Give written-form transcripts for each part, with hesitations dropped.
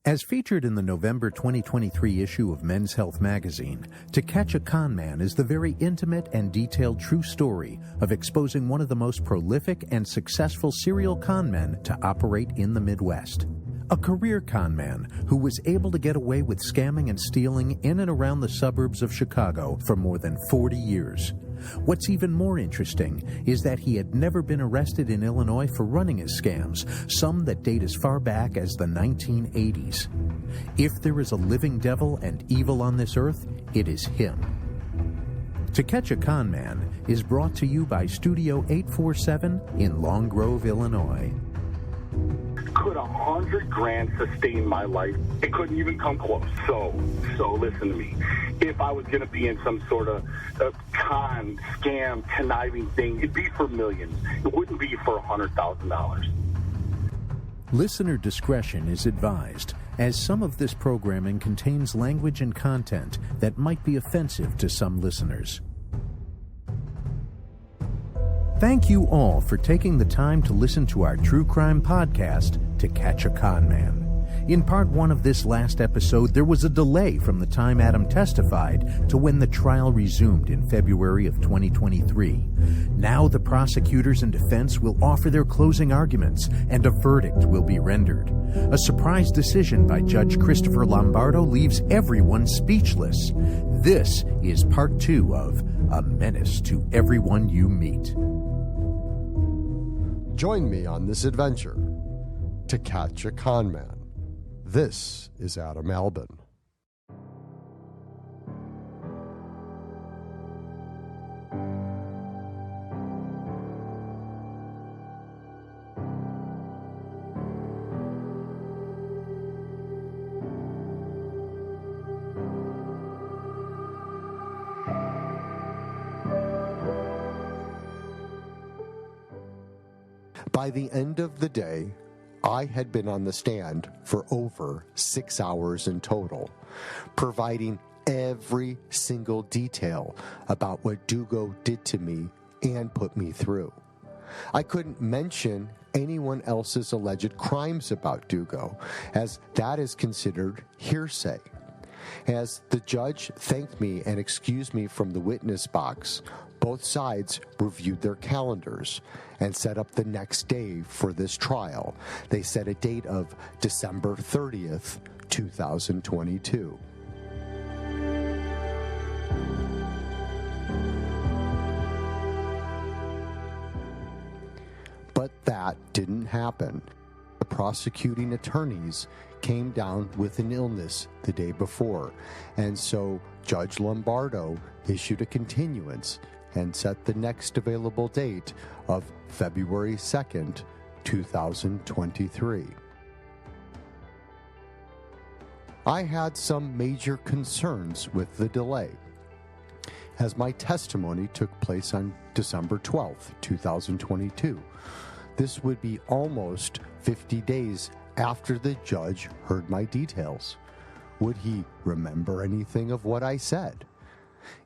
As featured in the November 2023 issue of Men's Health magazine, To Catch a Con Man is the very intimate and detailed true story of exposing one of the most prolific and successful serial con men to operate in the Midwest. A career con man who was able to get away with scamming and stealing in and around the suburbs of Chicago for more than 40 years. What's even more interesting is that he had never been arrested in Illinois for running his scams, some that date as far back as the 1980s. If there is a living devil and evil on this earth, it is him. To Catch a Con Man is brought to you by Studio 847 in Long Grove, Illinois. Could $100,000 sustain my life? It couldn't even come close. So listen to me. If I was going to be in some sort of con, scam, conniving thing, it'd be for millions. It wouldn't be for $100,000. Listener discretion is advised, as some of this programming contains language and content that might be offensive to some listeners. Thank you all for taking the time to listen to our true crime podcast, To Catch a Con Man. In part one of this last episode, there was a delay from the time Adam testified to when the trial resumed in February of 2023. Now the prosecutors and defense will offer their closing arguments, and a verdict will be rendered. A surprise decision by Judge Christopher Lombardo leaves everyone speechless. This is part two of A Menace to Everyone You Meet. Join me on this adventure to catch a con man. This is Adam Albin. By the end of the day, I had been on the stand for over 6 hours in total, providing every single detail about what Dugo did to me and put me through. I couldn't mention anyone else's alleged crimes about Dugo, as that is considered hearsay. As the judge thanked me and excused me from the witness box, both sides reviewed their calendars and set up the next day for this trial. They set a date of December 30th, 2022. But that didn't happen. The prosecuting attorneys came down with an illness the day before, and so Judge Lombardo issued a continuance and set the next available date of February 2nd, 2023. I had some major concerns with the delay, as my testimony took place on December 12th, 2022. This would be almost 50 days after the judge heard my details. Would he remember anything of what I said?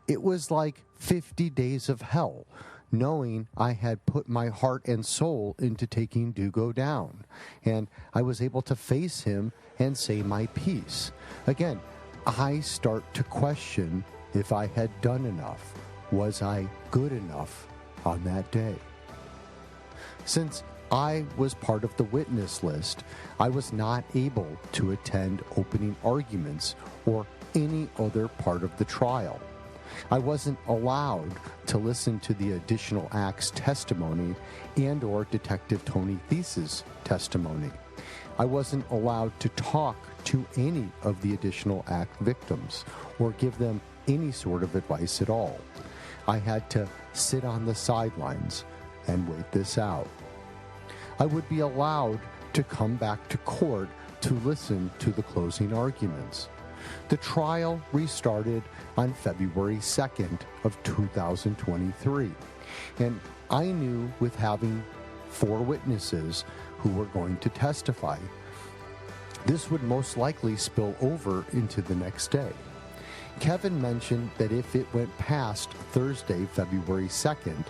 It was like 50 days of hell, knowing I had put my heart and soul into taking Dugo down, and I was able to face him and say my piece. Again, I start to question if I had done enough. Was I good enough on that day? Since I was part of the witness list, I was not able to attend opening arguments or any other part of the trial. I wasn't allowed to listen to the additional act's testimony and or Detective Tony Theis's testimony. I wasn't allowed to talk to any of the additional act victims or give them any sort of advice at all. I had to sit on the sidelines and wait this out. I would be allowed to come back to court to listen to the closing arguments. The trial restarted on February 2nd of 2023, and I knew with having 4 witnesses who were going to testify, this would most likely spill over into the next day. Kevin mentioned that if it went past Thursday, February 2nd,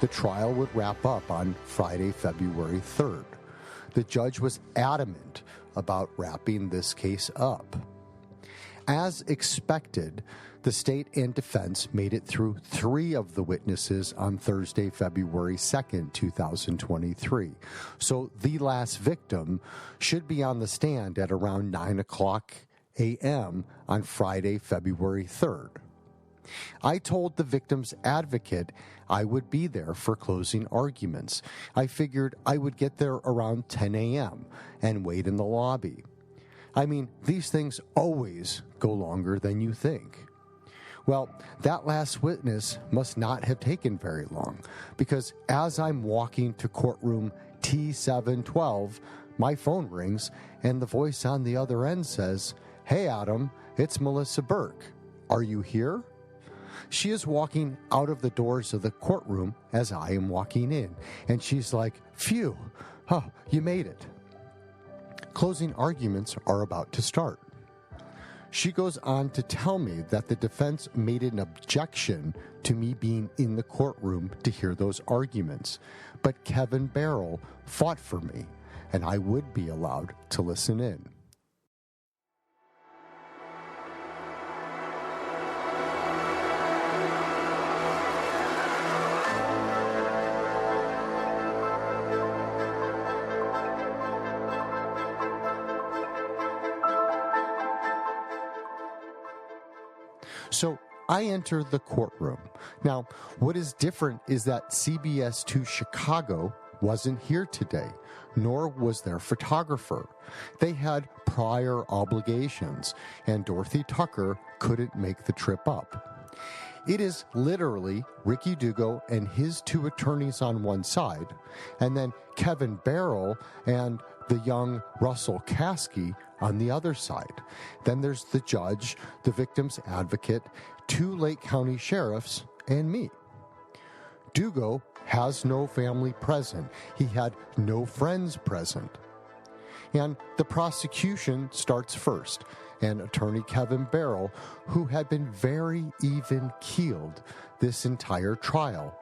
the trial would wrap up on Friday, February 3rd. The judge was adamant about wrapping this case up. As expected, the state and defense made it through 3 of the witnesses on Thursday, February 2nd, 2023. So the last victim should be on the stand at around 9 o'clock a.m. on Friday, February 3rd. I told the victim's advocate I would be there for closing arguments. I figured I would get there around 10 a.m. and wait in the lobby. I mean, these things always go longer than you think. Well, that last witness must not have taken very long, because as I'm walking to courtroom T712, my phone rings and the voice on the other end says, "Hey, Adam, it's Melissa Burke. Are you here?" She is walking out of the doors of the courtroom as I am walking in, and she's like, "Phew, oh, you made it." Closing arguments are about to start. She goes on to tell me that the defense made an objection to me being in the courtroom to hear those arguments, but Kevin Barrell fought for me, and I would be allowed to listen in. So I enter the courtroom. Now, what is different is that CBS 2 Chicago wasn't here today, nor was their photographer. They had prior obligations, and Dorothy Tucker couldn't make the trip up. It is literally Ricky Dugo and his 2 attorneys on one side, and then Kevin Barrell and the young Russell Caskey on the other side. Then there's the judge, the victim's advocate, 2 Lake County sheriffs, and me. Dugo has no family present. He had no friends present. And the prosecution starts first, and attorney Kevin Barrell, who had been very even-keeled this entire trial,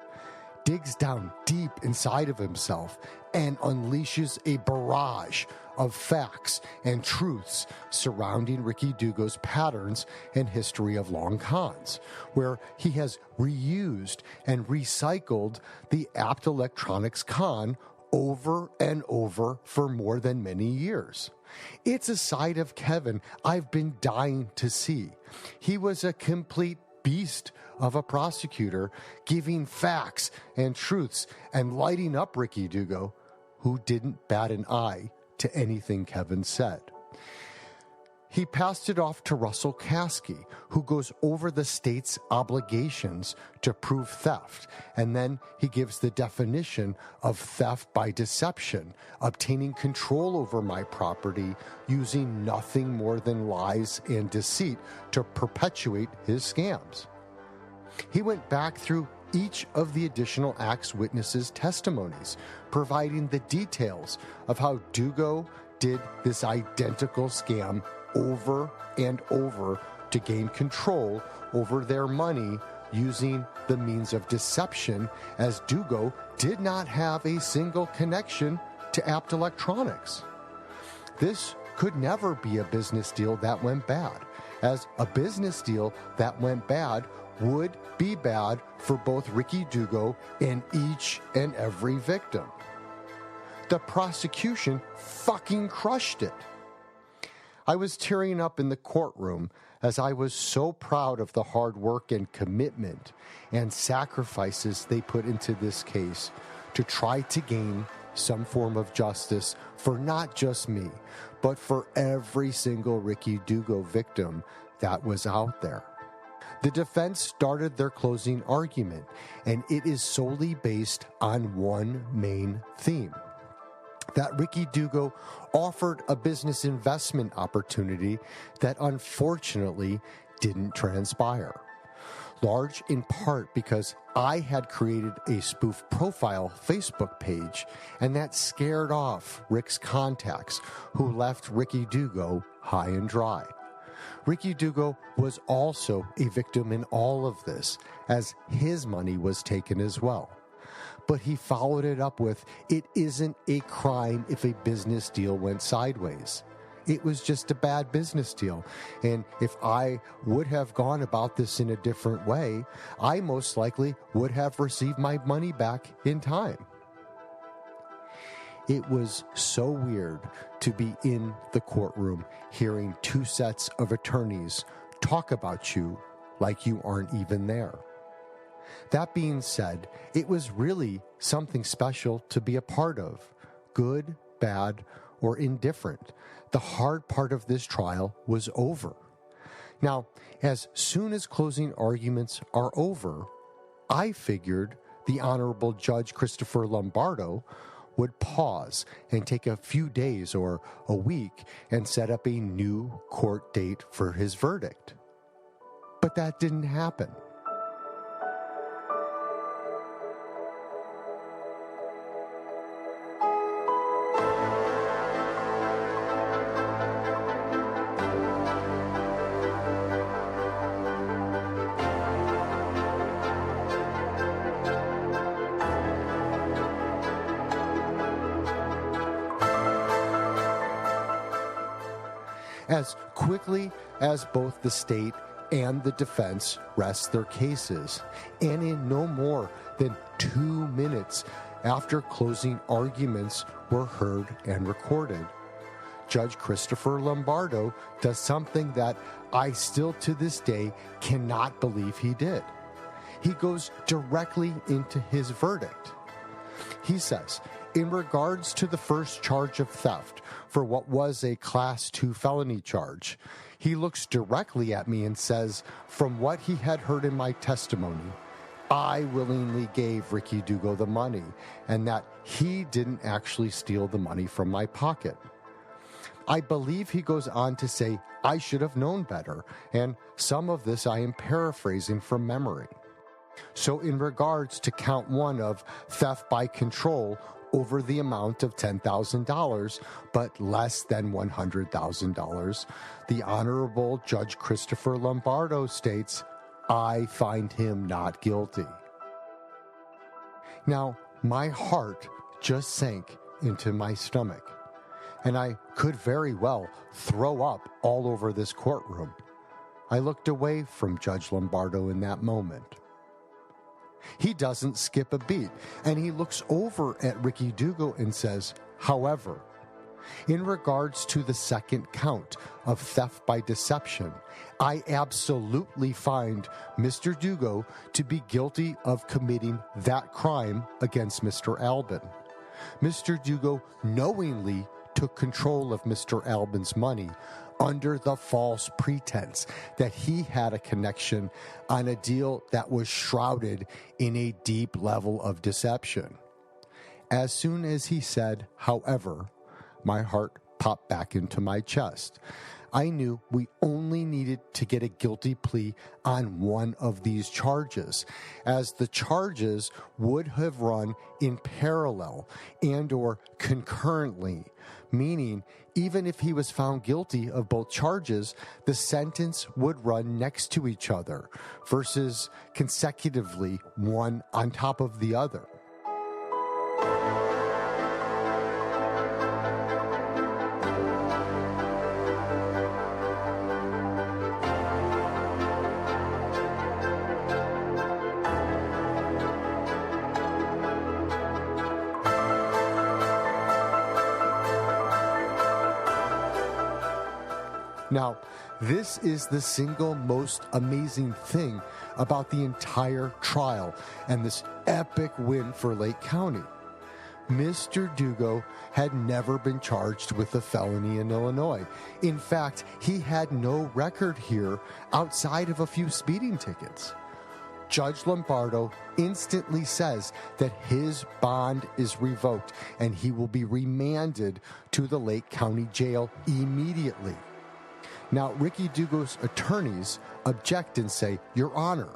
digs down deep inside of himself and unleashes a barrage of facts and truths surrounding Ricky Dugo's patterns and history of long cons, where he has reused and recycled the Apt Electronics con over and over for more than many years. It's a side of Kevin I've been dying to see. He was a complete beast of a prosecutor, giving facts and truths and lighting up Ricky Dugo, who didn't bat an eye to anything Kevin said. He passed it off to Russell Caskey, who goes over the state's obligations to prove theft, and then he gives the definition of theft by deception, obtaining control over my property using nothing more than lies and deceit to perpetuate his scams. He went back through each of the additional acts witnesses' testimonies, providing the details of how Dugo did this identical scam over and over to gain control over their money using the means of deception, as Dugo did not have a single connection to Apt Electronics. This could never be a business deal that went bad, as a business deal that went bad would be bad for both Ricky Dugo and each and every victim. The prosecution fucking crushed it. I was tearing up in the courtroom as I was so proud of the hard work and commitment and sacrifices they put into this case to try to gain some form of justice for not just me, but for every single Ricky Dugo victim that was out there. The defense started their closing argument, and it is solely based on one main theme: that Ricky Dugo offered a business investment opportunity that unfortunately didn't transpire. Large in part because I had created a spoof profile Facebook page, and that scared off Rick's contacts, who left Ricky Dugo high and dry. Ricky Dugo was also a victim in all of this, as his money was taken as well. But he followed it up with, "It isn't a crime if a business deal went sideways." it was just a bad business deal. And if I would have gone about this in a different way, I most likely would have received my money back in time. It was so weird to be in the courtroom hearing two sets of attorneys talk about you like you aren't even there. That being said, it was really something special to be a part of, good, bad, or indifferent. The hard part of this trial was over. Now, as soon as closing arguments are over, I figured the Honorable Judge Christopher Lombardo would pause and take a few days or a week and set up a new court date for his verdict. But that didn't happen. As quickly as both the state and the defense rest their cases, and in no more than 2 minutes after closing arguments were heard and recorded, Judge Christopher Lombardo does something that I still to this day cannot believe he did. He goes directly into his verdict. He says, in regards to the first charge of theft for what was a Class 2 felony charge, he looks directly at me and says, from what he had heard in my testimony, I willingly gave Ricky Dugo the money and that he didn't actually steal the money from my pocket. I believe he goes on to say, I should have known better, and some of this I am paraphrasing from memory. So in regards to count 1 of theft by control over the amount of $10,000, but less than $100,000, the Honorable Judge Christopher Lombardo states, I find him not guilty. Now, my heart just sank into my stomach, and I could very well throw up all over this courtroom. I looked away from Judge Lombardo in that moment. He doesn't skip a beat, and he looks over at Ricky Dugo and says, however, in regards to the second count of theft by deception, I absolutely find Mr. Dugo to be guilty of committing that crime against Mr. Albin. Mr. Dugo knowingly took control of Mr. Albin's money under the false pretense that he had a connection on a deal that was shrouded in a deep level of deception. As soon as he said, however, my heart popped back into my chest. I knew we only needed to get a guilty plea on one of these charges, as the charges would have run in parallel and or concurrently, meaning even if he was found guilty of both charges, the sentence would run next to each other versus consecutively one on top of the other. Now, this is the single most amazing thing about the entire trial and this epic win for Lake County. Mr. Dugo had never been charged with a felony in Illinois. In fact, he had no record here outside of a few speeding tickets. Judge Lombardo instantly says that his bond is revoked and he will be remanded to the Lake County Jail immediately. Now, Ricky Dugo's attorneys object and say, Your Honor,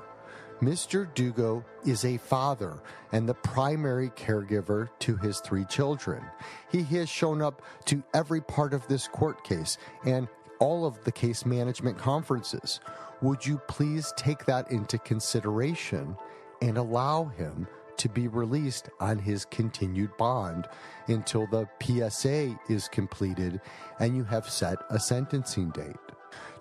Mr. Dugo is a father and the primary caregiver to his 3 children. He has shown up to every part of this court case and all of the case management conferences. Would you please take that into consideration and allow him to be released on his continued bond until the PSA is completed and you have set a sentencing date.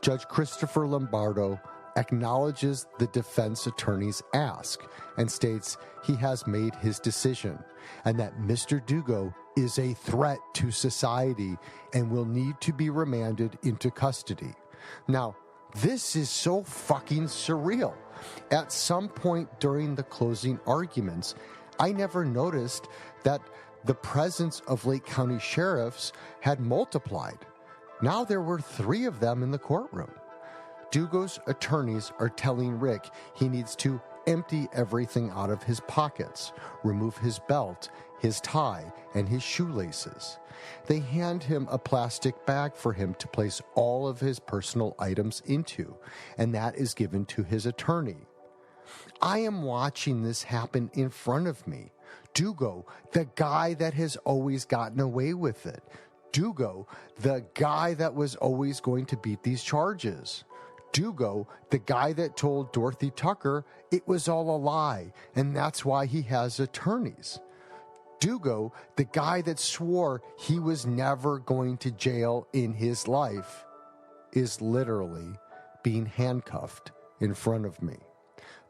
Judge Christopher Lombardo acknowledges the defense attorney's ask and states he has made his decision and that Mr. Dugo is a threat to society and will need to be remanded into custody. Now, this is so fucking surreal. At some point during the closing arguments, I never noticed that the presence of Lake County sheriffs had multiplied. Now there were 3 of them in the courtroom. Dugo's attorneys are telling Rick he needs to empty everything out of his pockets, remove his belt, his tie, and his shoelaces. They hand him a plastic bag for him to place all of his personal items into, and that is given to his attorney. I am watching this happen in front of me. Dugo, the guy that has always gotten away with it. Dugo, the guy that was always going to beat these charges. Dugo, the guy that told Dorothy Tucker it was all a lie, and that's why he has attorneys. Dugo, the guy that swore he was never going to jail in his life, is literally being handcuffed in front of me.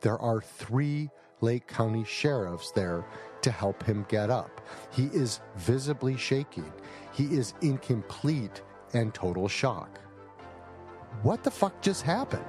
There are 3 Lake County sheriffs there to help him get up. He is visibly shaking. He is in complete and total shock. What the fuck just happened?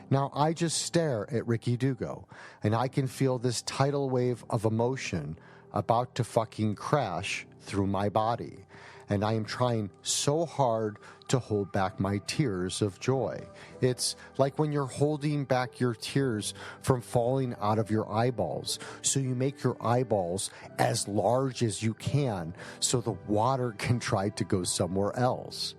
Now, I just stare at Ricky Dugo, and I can feel this tidal wave of emotion about to fucking crash through my body. And I am trying so hard to hold back my tears of joy. It's like when you're holding back your tears from falling out of your eyeballs. So you make your eyeballs as large as you can so the water can try to go somewhere else.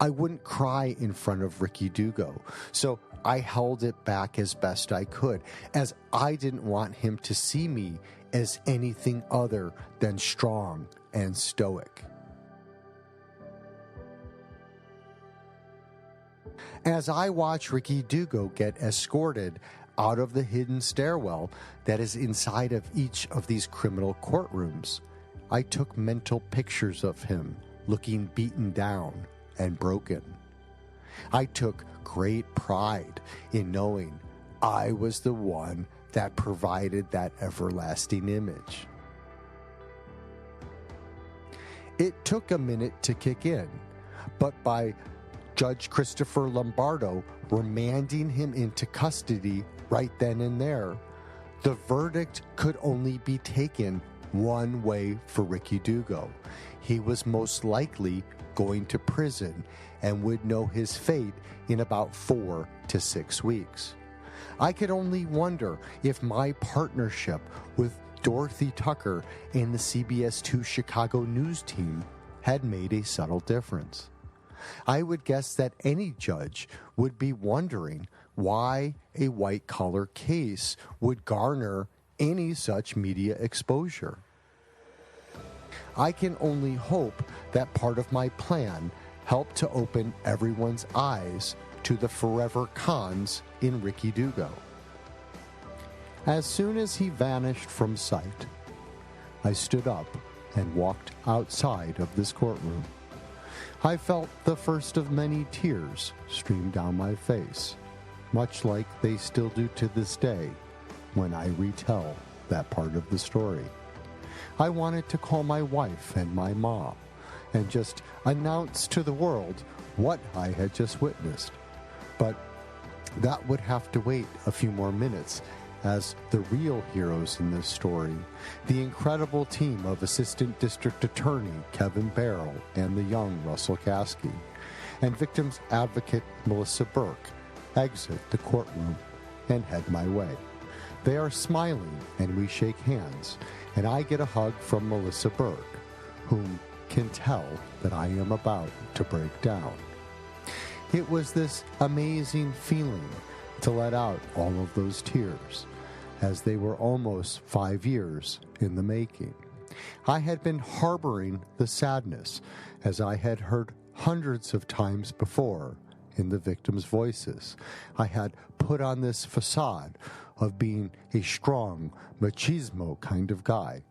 I wouldn't cry in front of Ricky Dugo, so I held it back as best I could, as I didn't want him to see me as anything other than strong and stoic. As I watch Ricky Dugo get escorted out of the hidden stairwell that is inside of each of these criminal courtrooms, I took mental pictures of him looking beaten down and broken. I took great pride in knowing I was the one that provided that everlasting image. It took a minute to kick in, but by Judge Christopher Lombardo remanding him into custody right then and there, the verdict could only be taken one way for Ricky Dugo. He was most likely going to prison and would know his fate in about 4 to 6 weeks. I could only wonder if my partnership with Dorothy Tucker and the CBS 2 Chicago News team had made a subtle difference. I would guess that any judge would be wondering why a white-collar case would garner any such media exposure. I can only hope that part of my plan helped to open everyone's eyes to the forever cons in Ricky Dugo. As soon as he vanished from sight, I stood up and walked outside of this courtroom. I felt the first of many tears stream down my face, much like they still do to this day when I retell that part of the story. I wanted to call my wife and my mom and just announce to the world what I had just witnessed. But that would have to wait a few more minutes, as the real heroes in this story, the incredible team of Assistant District Attorney Kevin Barrow and the young Russell Caskey, and victims advocate Melissa Burke, exit the courtroom and head my way. They are smiling and we shake hands, and I get a hug from Melissa Burke, whom can tell that I am about to break down. It was this amazing feeling to let out all of those tears, as they were almost 5 years in the making. I had been harboring the sadness, as I had heard hundreds of times before in the victims' voices. I had put on this facade of being a strong, machismo kind of guy,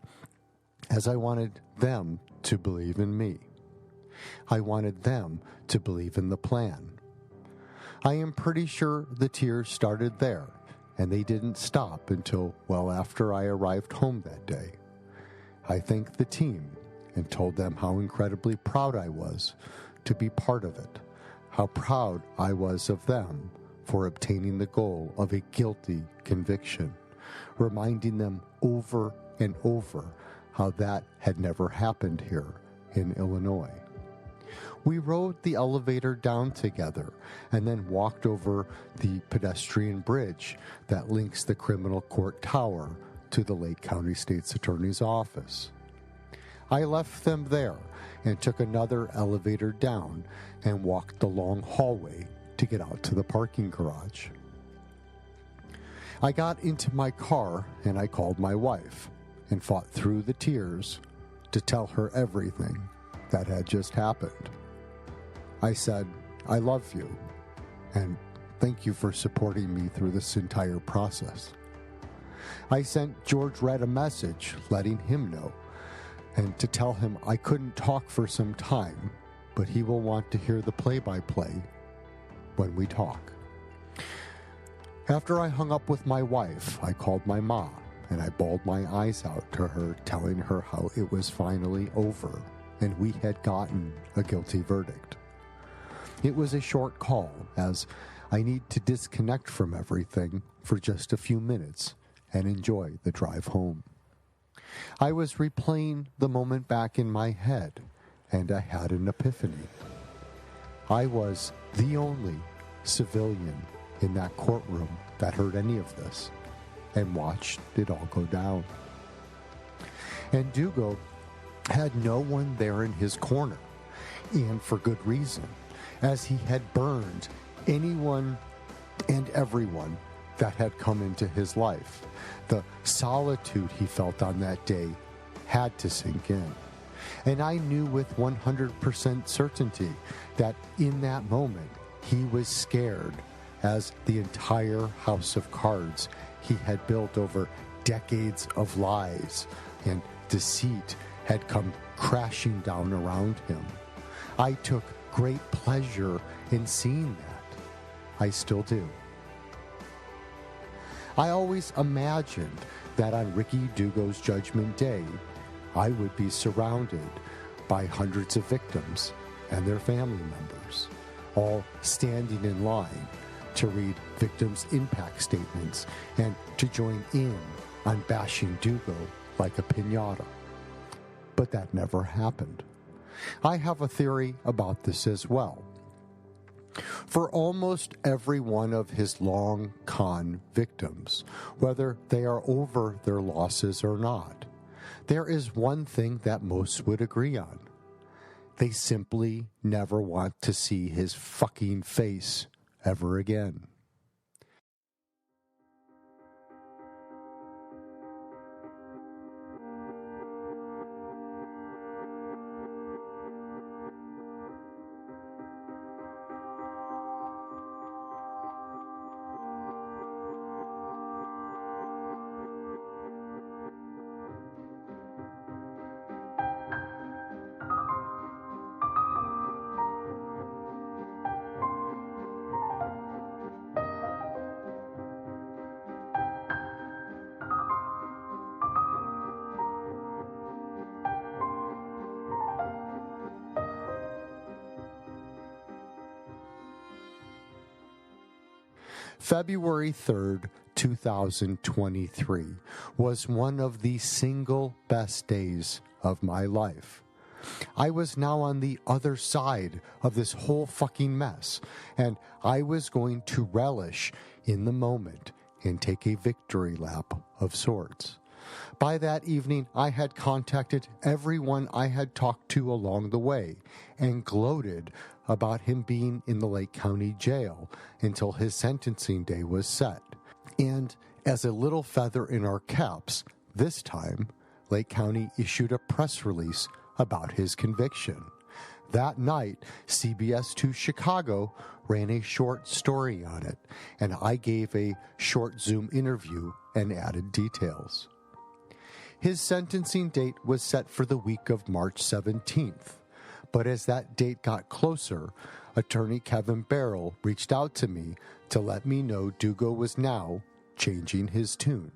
as I wanted them to believe in me. I wanted them to believe in the plan. I am pretty sure the tears started there, and they didn't stop until well after I arrived home that day. I thanked the team and told them how incredibly proud I was to be part of it, how proud I was of them for obtaining the goal of a guilty conviction, reminding them over and over how that had never happened here in Illinois. We rode the elevator down together and then walked over the pedestrian bridge that links the criminal court tower to the Lake County State's Attorney's office. I left them there and took another elevator down and walked the long hallway to get out to the parking garage. I got into my car and I called my wife and fought through the tears to tell her everything that had just happened. I said, "I love you, and thank you for supporting me through this entire process." I sent George Red a message letting him know and to tell him I couldn't talk for some time, but he will want to hear the play-by-play when we talk. After I hung up with my wife, I called my mom and I bawled my eyes out to her, telling her how it was finally over and we had gotten a guilty verdict. It was a short call, as I need to disconnect from everything for just a few minutes and enjoy the drive home. I was replaying the moment back in my head, and I had an epiphany. I was the only civilian in that courtroom that heard any of this and watched it all go down. And Dugo had no one there in his corner, and for good reason, as he had burned anyone and everyone that had come into his life. The solitude he felt on that day had to sink in. And I knew with 100% certainty that in that moment he was scared, as the entire house of cards he had built over decades of lies and deceit had come crashing down around him. I took great pleasure in seeing that. I still do. I always imagined that on Ricky Dugo's Judgment Day, I would be surrounded by hundreds of victims and their family members, all standing in line to read victims' impact statements and to join in on bashing Dugo like a piñata. But that never happened. I have a theory about this as well. For almost every one of his long con victims, whether they are over their losses or not, there is one thing that most would agree on. They simply never want to see his fucking face ever again. February 3rd, 2023 was one of the single best days of my life. I was now on the other side of this whole fucking mess, and I was going to relish in the moment and take a victory lap of sorts. By that evening, I had contacted everyone I had talked to along the way and gloated about him being in the Lake County Jail until his sentencing day was set. And as a little feather in our caps, this time, Lake County issued a press release about his conviction. That night, CBS 2 Chicago ran a short story on it, and I gave a short Zoom interview and added details. His sentencing date was set for the week of March 17th, but as that date got closer, attorney Kevin Barrell reached out to me to let me know Dugo was now changing his tune,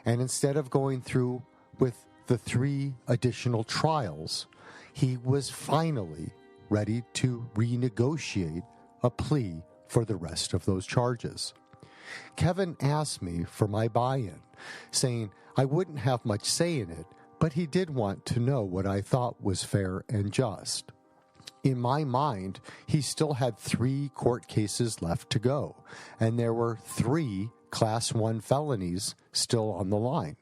and instead of going through with the 3 additional trials, he was finally ready to renegotiate a plea for the rest of those charges. Kevin asked me for my buy-in, saying I wouldn't have much say in it, but he did want to know what I thought was fair and just. In my mind, he still had 3 court cases left to go, and there were 3 Class 1 felonies still on the line,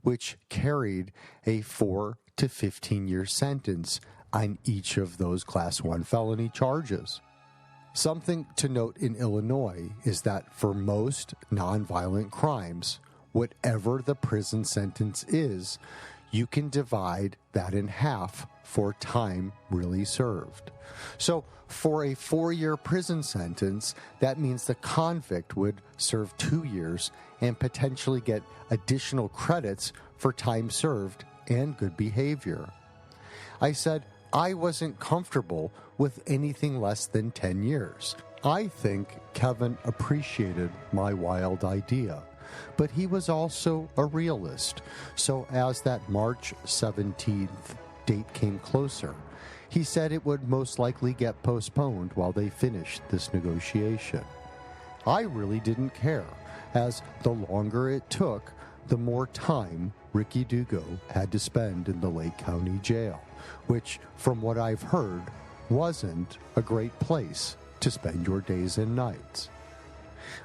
which carried a 4 to 15-year sentence on each of those Class 1 felony charges. Something to note in Illinois is that for most nonviolent crimes, whatever the prison sentence is, you can divide that in half for time really served. So for a 4-year prison sentence, that means the convict would serve 2 years and potentially get additional credits for time served and good behavior. I said I wasn't comfortable with anything less than 10 years. I think Kevin appreciated my wild idea, but he was also a realist. So as that March 17th date came closer, he said it would most likely get postponed while they finished this negotiation. I really didn't care, as the longer it took, the more time Ricky Dugo had to spend in the Lake County Jail, which, from what I've heard, wasn't a great place to spend your days and nights.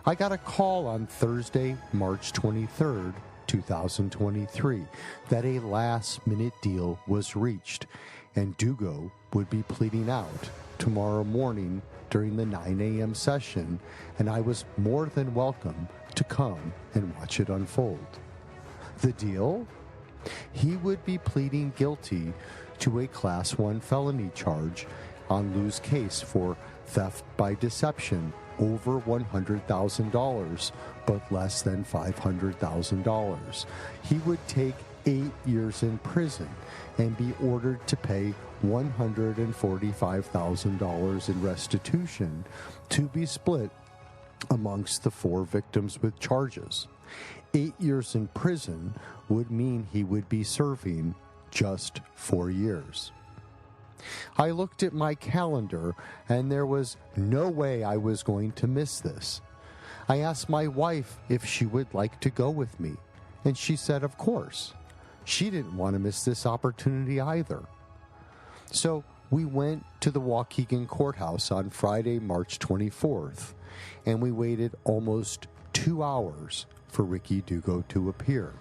I got a call on Thursday, March 23rd, 2023, that a last-minute deal was reached, and Dugo would be pleading out tomorrow morning during the 9 a.m. session, and I was more than welcome to come and watch it unfold. The deal? He would be pleading guilty to a Class 1 felony charge on Lou's case for theft by deception over $100,000, but less than $500,000. He would take 8 years in prison and be ordered to pay $145,000 in restitution to be split amongst the 4 victims with charges. 8 years in prison would mean he would be serving just 4 years. I looked at my calendar, and there was no way I was going to miss this. I asked my wife if she would like to go with me, and she said of course. She didn't want to miss this opportunity either. So we went to the Waukegan Courthouse on Friday, March 24th, and we waited almost 2 hours for Ricky Dugo to appear.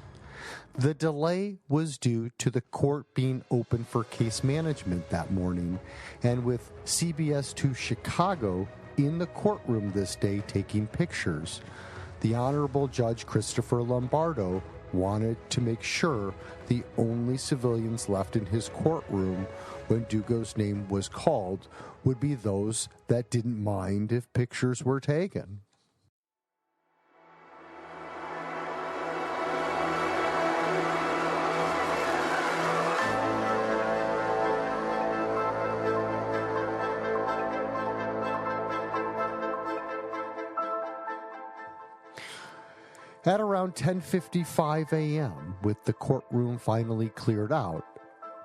The delay was due to the court being open for case management that morning, and with CBS 2 Chicago in the courtroom this day taking pictures, the Honorable Judge Christopher Lombardo wanted to make sure the only civilians left in his courtroom when Dugo's name was called would be those that didn't mind if pictures were taken. At around 10:55 a.m., with the courtroom finally cleared out,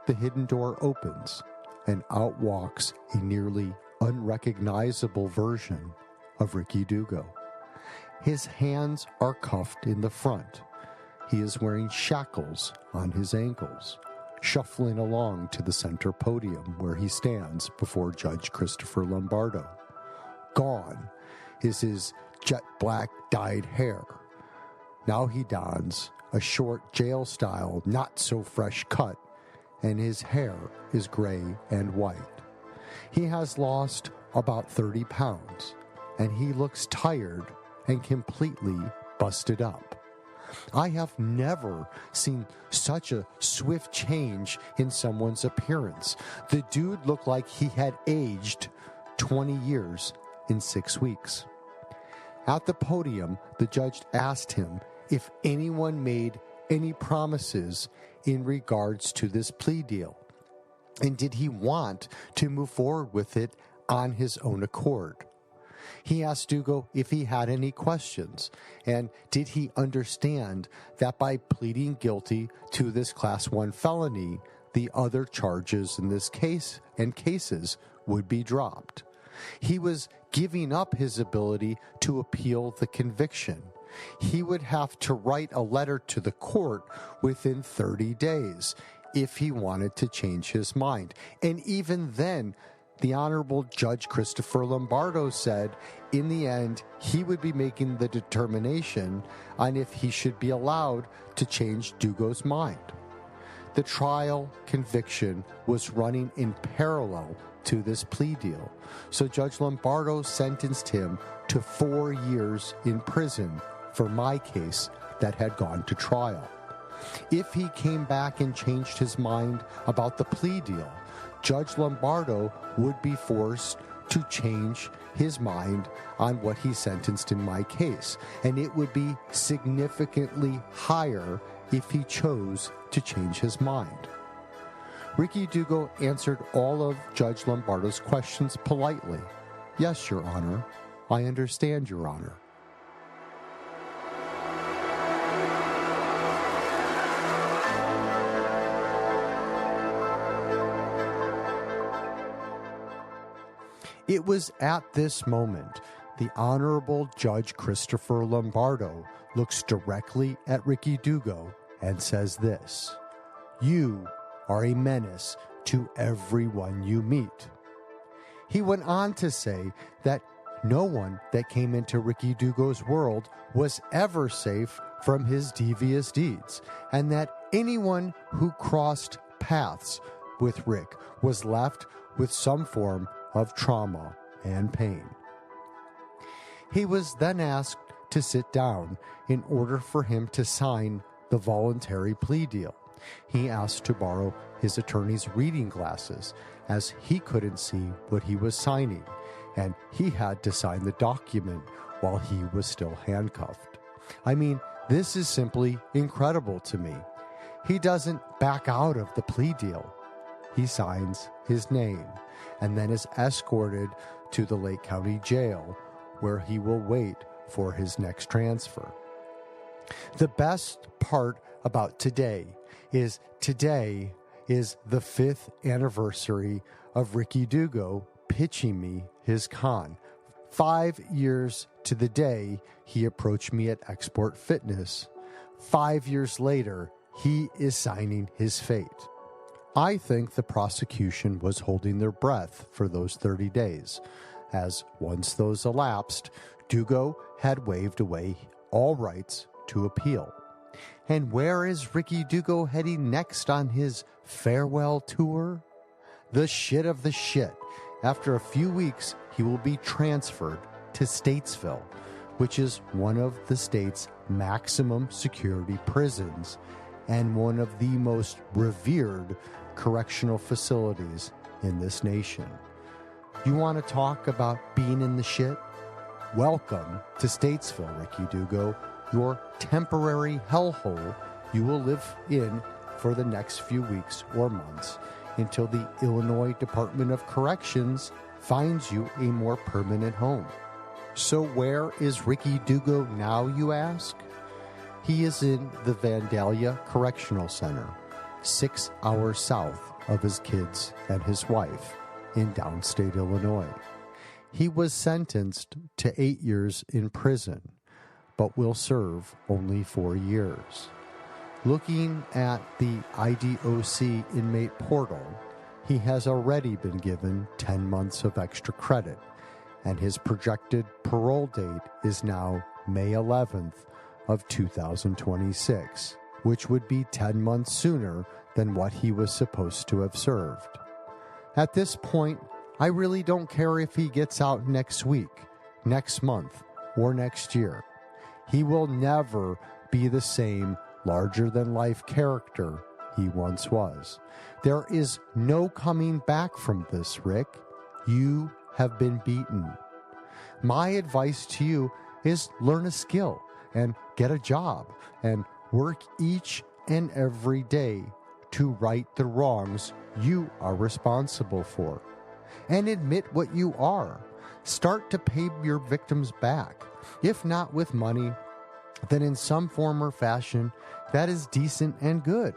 the hidden door opens, and out walks a nearly unrecognizable version of Ricky Dugo. His hands are cuffed in the front. He is wearing shackles on his ankles, shuffling along to the center podium where he stands before Judge Christopher Lombardo. Gone is his jet black dyed hair. Now he dons a short jail-style, not-so-fresh cut, and his hair is gray and white. He has lost about 30 pounds, and he looks tired and completely busted up. I have never seen such a swift change in someone's appearance. The dude looked like he had aged 20 years in 6 weeks. At the podium, the judge asked him if anyone made any promises in regards to this plea deal, and did he want to move forward with it on his own accord. He asked Dugo if he had any questions, and did he understand that by pleading guilty to this Class 1 felony, the other charges in this case and cases would be dropped. He was giving up his ability to appeal the conviction. He would have to write a letter to the court within 30 days if he wanted to change his mind. And even then, the Honorable Judge Christopher Lombardo said in the end he would be making the determination on if he should be allowed to change Dugo's mind. The trial conviction was running in parallel to this plea deal, so Judge Lombardo sentenced him to 4 years in prison for my case that had gone to trial. If he came back and changed his mind about the plea deal, Judge Lombardo would be forced to change his mind on what he sentenced in my case, and it would be significantly higher if he chose to change his mind. Ricky Dugo answered all of Judge Lombardo's questions politely. Yes, Your Honor. I understand, Your Honor. It was at this moment the Honorable Judge Christopher Lombardo looks directly at Ricky Dugo and says this: "You are a menace to everyone you meet." He went on to say that no one that came into Ricky Dugo's world was ever safe from his devious deeds, and that anyone who crossed paths with Rick was left with some form of trauma and pain. He was then asked to sit down in order for him to sign the voluntary plea deal. He asked to borrow his attorney's reading glasses, as he couldn't see what he was signing, and he had to sign the document while he was still handcuffed. I mean, this is simply incredible to me. He doesn't back out of the plea deal. He signs his name and then is escorted to the Lake County Jail, where he will wait for his next transfer. The best part about today is the 5th anniversary of Ricky Dugo pitching me his con. 5 years to the day he approached me at Export Fitness. 5 years later, he is signing his fate. I think the prosecution was holding their breath for those 30 days, as once those elapsed, Dugo had waived away all rights to appeal. And where is Ricky Dugo heading next on his farewell tour? The shit of the shit. After a few weeks, he will be transferred to Statesville, which is one of the state's maximum security prisons and one of the most revered correctional facilities in this nation. You want to talk about being in the shit? Welcome to Statesville, Ricky Dugo, your temporary hellhole you will live in for the next few weeks or months until the Illinois Department of Corrections finds you a more permanent home. So where is Ricky Dugo now, you ask? He is in the Vandalia Correctional Center, 6 hours south of his kids and his wife in downstate Illinois. He was sentenced to 8 years in prison, but will serve only 4 years. Looking at the IDOC inmate portal, he has already been given 10 months of extra credit, and his projected parole date is now May 11th of 2026, which would be 10 months sooner than what he was supposed to have served. At this point, I really don't care if he gets out next week, next month, or next year. He will never be the same larger-than-life character he once was. There is no coming back from this, Rick. You have been beaten. My advice to you is learn a skill and get a job and work each and every day to right the wrongs you are responsible for. And admit what you are. Start to pay your victims back. If not with money, then in some form or fashion that is decent and good.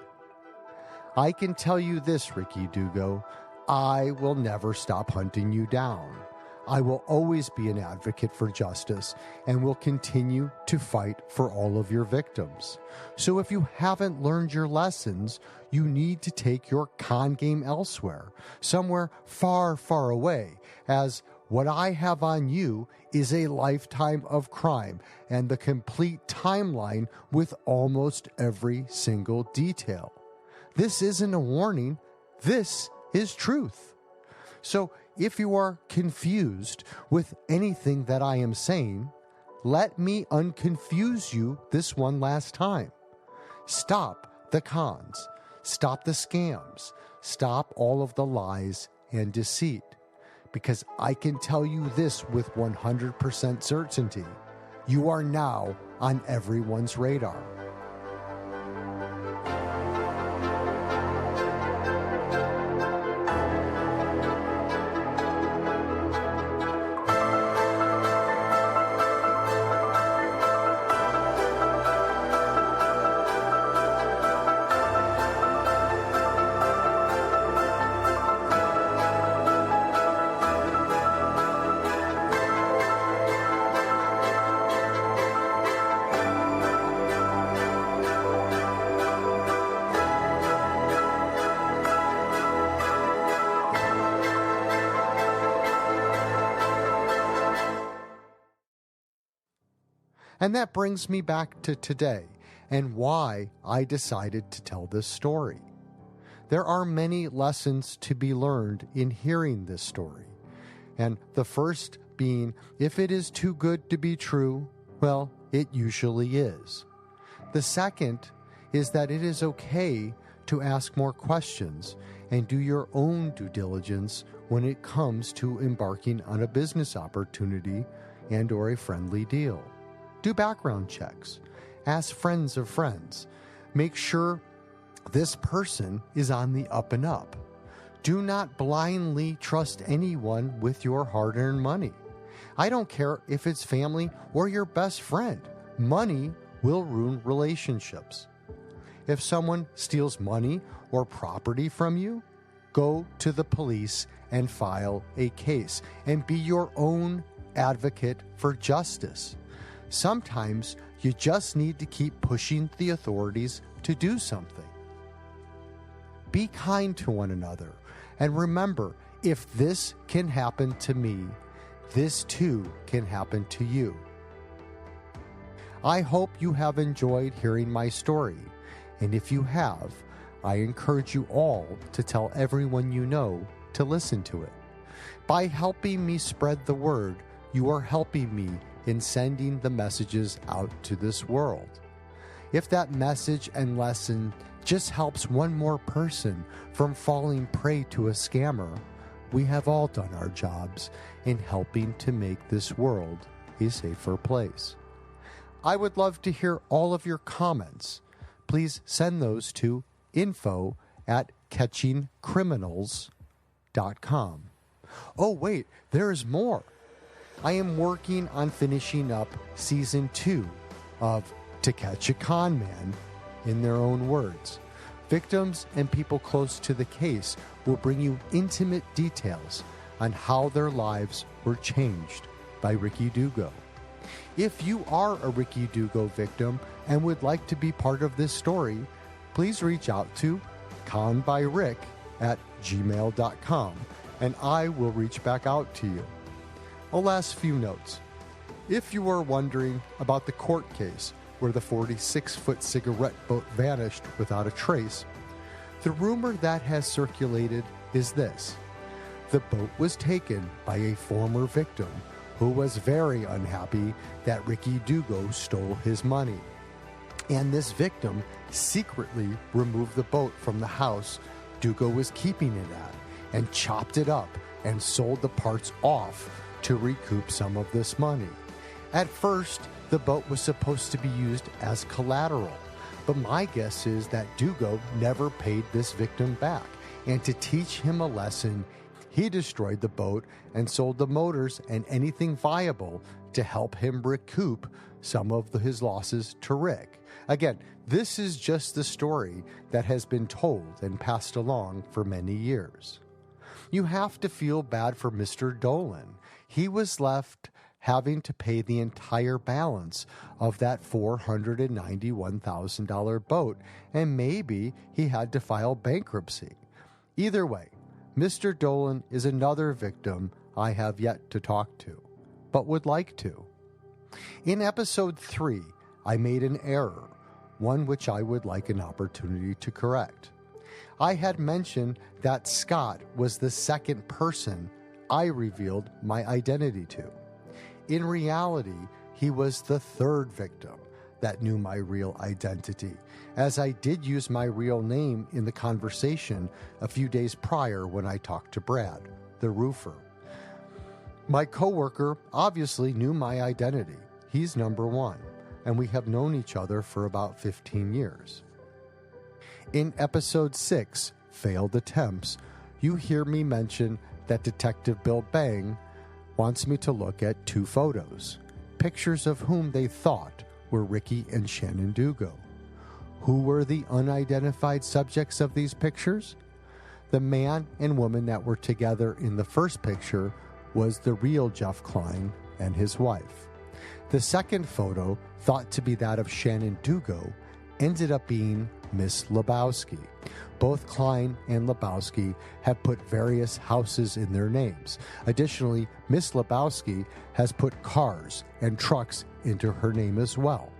I can tell you this, Ricky Dugo, I will never stop hunting you down. I will always be an advocate for justice and will continue to fight for all of your victims. So if you haven't learned your lessons, you need to take your con game elsewhere, somewhere far, far away, as what I have on you is a lifetime of crime and the complete timeline with almost every single detail. This isn't a warning. This is truth. So if you are confused with anything that I am saying, let me unconfuse you this one last time. Stop the cons. Stop the scams. Stop all of the lies and deceit. Because I can tell you this with 100% certainty. You are now on everyone's radar. And that brings me back to today and why I decided to tell this story. There are many lessons to be learned in hearing this story. And the first being, if it is too good to be true, well, it usually is. The second is that it is okay to ask more questions and do your own due diligence when it comes to embarking on a business opportunity and or a friendly deal. Do background checks. Ask friends of friends. Make sure this person is on the up and up. Do not blindly trust anyone with your hard-earned money. I don't care if it's family or your best friend. Money will ruin relationships. If someone steals money or property from you, go to the police and file a case and be your own advocate for justice. Sometimes you just need to keep pushing the authorities to do something. Be kind to one another. And remember, if this can happen to me, this too can happen to you. I hope you have enjoyed hearing my story. And if you have, I encourage you all to tell everyone you know to listen to it. By helping me spread the word, you are helping me in sending the messages out to this world. If that message and lesson just helps one more person from falling prey to a scammer, we have all done our jobs in helping to make this world a safer place. I would love to hear all of your comments. Please send those to info@catchingcriminals.com. Oh wait, there is more. I am working on finishing up Season 2 of To Catch a Con Man in Their Own Words. Victims and people close to the case will bring you intimate details on how their lives were changed by Ricky Dugo. If you are a Ricky Dugo victim and would like to be part of this story, please reach out to conbyrick@gmail.com and I will reach back out to you. A last few notes. If you are wondering about the court case where the 46-foot cigarette boat vanished without a trace, the rumor that has circulated is this. The boat was taken by a former victim who was very unhappy that Ricky Dugo stole his money. And this victim secretly removed the boat from the house Dugo was keeping it at and chopped it up and sold the parts off to recoup some of this money. At first, the boat was supposed to be used as collateral, but my guess is that Dugo never paid this victim back, and to teach him a lesson, he destroyed the boat and sold the motors and anything viable to help him recoup some of his losses to Rick. Again, this is just the story that has been told and passed along for many years. You have to feel bad for Mr. Dolan. He was left having to pay the entire balance of that $491,000 boat, and maybe he had to file bankruptcy. Either way, Mr. Dolan is another victim I have yet to talk to, but would like to. In episode 3, I made an error, one which I would like an opportunity to correct. I had mentioned that Scott was the second person I revealed my identity to. In reality, he was the third victim that knew my real identity, as I did use my real name in the conversation a few days prior when I talked to Brad, the roofer. My coworker obviously knew my identity. He's number one, and we have known each other for about 15 years. In episode 6, Failed Attempts, you hear me mention that Detective Bill Bang wants me to look at 2 photos, pictures of whom they thought were Ricky and Shannon Dugo. Who were the unidentified subjects of these pictures? The man and woman that were together in the first picture was the real Jeff Klein and his wife. The second photo, thought to be that of Shannon Dugo, ended up being Miss Lebowski. Both Klein and Lebowski have put various houses in their names. Additionally, Miss Lebowski has put cars and trucks into her name as well.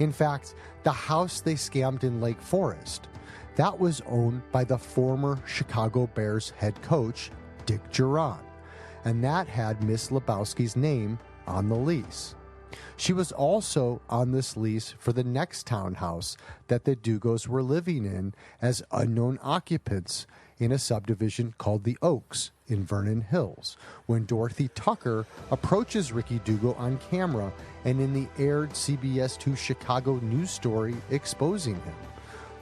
In fact, the house they scammed in Lake Forest, that was owned by the former Chicago Bears head coach, Dick Duran, and that had Miss Lebowski's name on the lease. She was also on this lease for the next townhouse that the Dugos were living in as unknown occupants in a subdivision called the Oaks in Vernon Hills, when Dorothy Tucker approaches Ricky Dugo on camera and in the aired CBS 2 Chicago news story exposing him.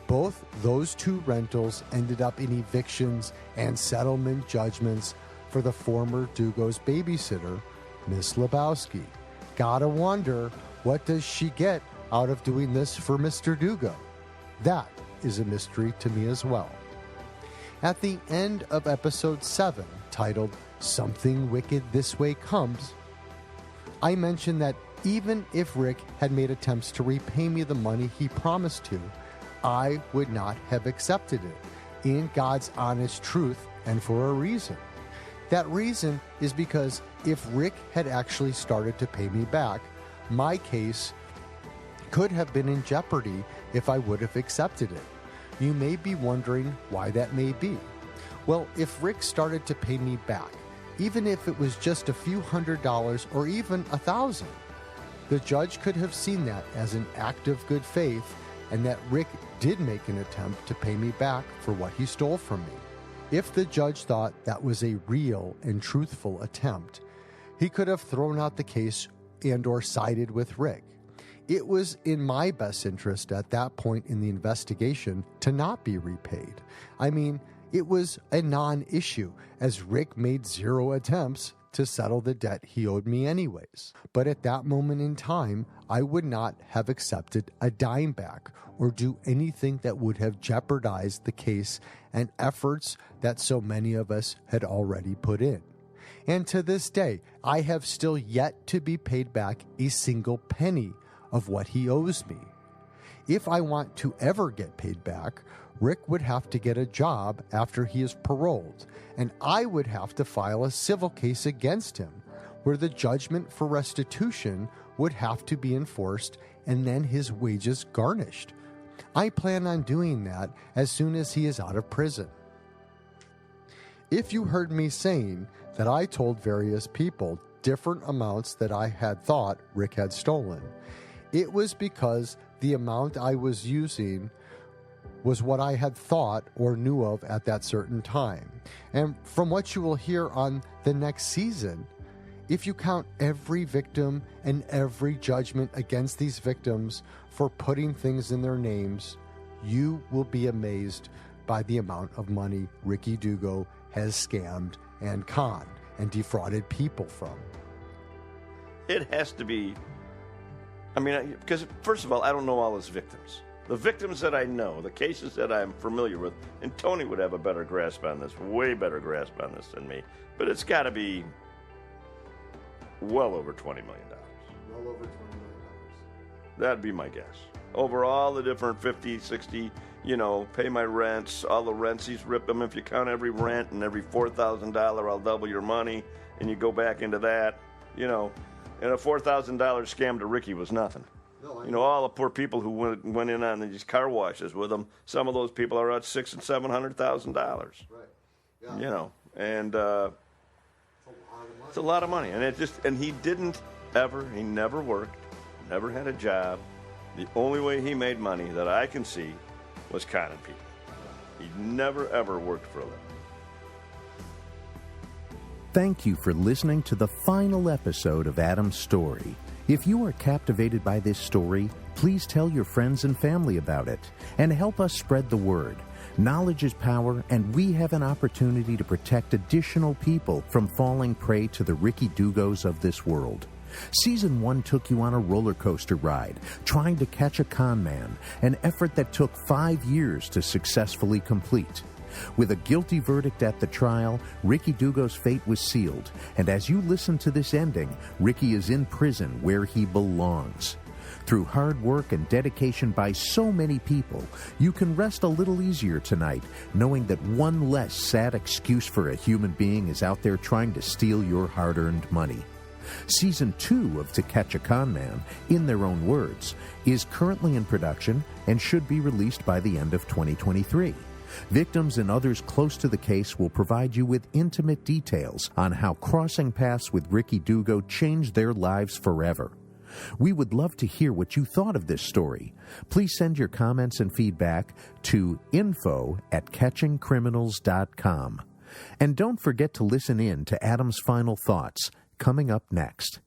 Both those 2 rentals ended up in evictions and settlement judgments for the former Dugo's babysitter, Miss Lebowski. Gotta wonder, what does she get out of doing this for Mr. Dugo? That is a mystery to me as well. At the end of episode 7, titled Something Wicked This Way Comes, I mentioned that even if Rick had made attempts to repay me the money he promised to, I would not have accepted it, in God's honest truth and for a reason. That reason is because if Rick had actually started to pay me back, my case could have been in jeopardy if I would have accepted it. You may be wondering why that may be. Well, if Rick started to pay me back, even if it was just a few $100s or even $1,000, the judge could have seen that as an act of good faith and that Rick did make an attempt to pay me back for what he stole from me. If the judge thought that was a real and truthful attempt, he could have thrown out the case and or sided with Rick. It was in my best interest at that point in the investigation to not be repaid. I mean, it was a non-issue, as Rick made 0 attempts to settle the debt he owed me anyways. But at that moment in time, I would not have accepted a dime back or do anything that would have jeopardized the case and efforts that so many of us had already put in. And to this day, I have still yet to be paid back a single penny of what he owes me. If I want to ever get paid back, Rick would have to get a job after he is paroled, and I would have to file a civil case against him, where the judgment for restitution would have to be enforced and then his wages garnished. I plan on doing that as soon as he is out of prison. If you heard me saying that I told various people different amounts that I had thought Rick had stolen, it was because the amount I was using was what I had thought or knew of at that certain time. And from what you will hear on the next season, if you count every victim and every judgment against these victims for putting things in their names, you will be amazed by the amount of money Ricky Dugo has scammed and conned and defrauded people from. It has to be, because first of all, I don't know all his victims. The victims that I know, the cases that I'm familiar with, and Tony would have a better grasp on this, way better grasp on this than me, but it's got to be well over $20 million. Well over $20 million. That'd be my guess. Over all the different 50, 60, pay my rents, all the rents he's ripped them. If you count every rent and every $4,000, I'll double your money, and you go back into that, and a $4,000 scam to Ricky was nothing. No, all the poor people who went in on these car washes with him, some of those people are at $600,000 and $700,000. Right. Yeah. And it's a lot of money. And he he never worked, never had a job. The only way he made money that I can see was conning people. He never, ever worked for a living. Thank you for listening to the final episode of Adam's Story. If you are captivated by this story, please tell your friends and family about it and help us spread the word. Knowledge is power, and we have an opportunity to protect additional people from falling prey to the Ricky Dugos of this world. Season 1 took you on a roller coaster ride, trying to catch a con man, an effort that took 5 years to successfully complete. With a guilty verdict at the trial, Ricky Dugo's fate was sealed, and as you listen to this ending, Ricky is in prison where he belongs. Through hard work and dedication by so many people, you can rest a little easier tonight, knowing that one less sad excuse for a human being is out there trying to steal your hard-earned money. Season 2 of To Catch a Con Man, in their own words, is currently in production and should be released by the end of 2023. Victims and others close to the case will provide you with intimate details on how crossing paths with Ricky Dugo changed their lives forever. We would love to hear what you thought of this story. Please send your comments and feedback to info@catchingcriminals.com. And don't forget to listen in to Adam's final thoughts, coming up next.